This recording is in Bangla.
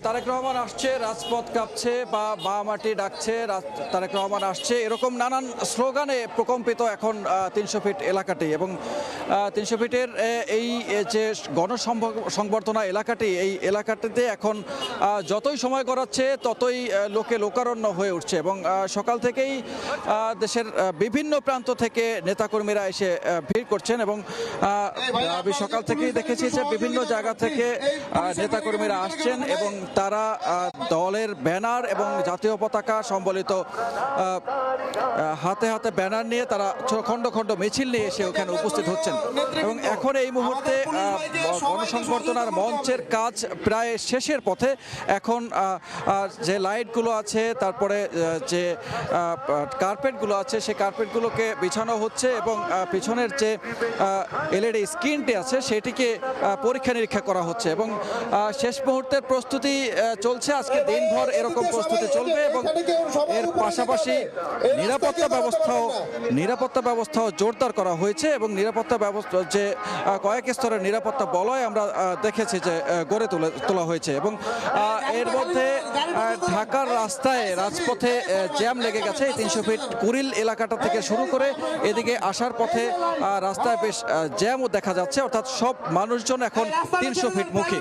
তারেক রহমান আসছে, রাজপথ কাঁপছে বা মাটি ডাকছে, তারেক রহমান আসছে, এরকম নানান স্লোগানে প্রকম্পিত এখন ৩০০ ফিট এলাকাটি। এবং ৩০০ ফিটের এই যে গণসংবর্ধনা এলাকাটি, এই এলাকাটিতে এখন যতই সময় গড়াচ্ছে ততই লোকে লোকারণ্য হয়ে উঠছে। এবং সকাল থেকেই দেশের বিভিন্ন প্রান্ত থেকে নেতাকর্মীরা এসে ভিড় করছেন। এবং আমি সকাল থেকেই দেখেছি যে বিভিন্ন জায়গা থেকে নেতাকর্মীরা আসছেন এবং তারা দলের ব্যানার এবং জাতীয় পতাকা সম্বলিত হাতে হাতে ব্যানার নিয়ে তারা খণ্ড খণ্ড মিছিল নিয়ে এসে ওখানে উপস্থিত হচ্ছেন। এবং এখন এই মুহূর্তে গণসংবর্ধনার মঞ্চের কাজ প্রায় শেষের পথে। এখন যে লাইটগুলো আছে, তারপরে যে কার্পেটগুলো আছে, সেই কার্পেটগুলোকে বিছানো হচ্ছে এবং পিছনের যে এলইডি স্ক্রিনটি আছে সেটিকে পরীক্ষা নিরীক্ষা করা হচ্ছে। এবং শেষ মুহূর্তের প্রস্তুতি চলছে। আজকে দিনভর এরকম প্রস্তুতি চলবে এবং এর পাশাপাশি নিরাপত্তা ব্যবস্থাও জোরদার করা হয়েছে। এবং নিরাপত্তা ব্যবস্থা যে কয়েক স্তরের নিরাপত্তা বলয় আমরা দেখেছি যে গড়ে তোলা হয়েছে। এবং এর মধ্যে ঢাকার রাস্তায় রাজপথে জ্যাম লেগে গেছে। ৩০০ ফিট কুড়িল এলাকাটা থেকে শুরু করে এদিকে আসার পথে রাস্তায় বেশ জ্যামও দেখা যাচ্ছে, অর্থাৎ সব মানুষজন এখন ৩০০ ফিট মুখী।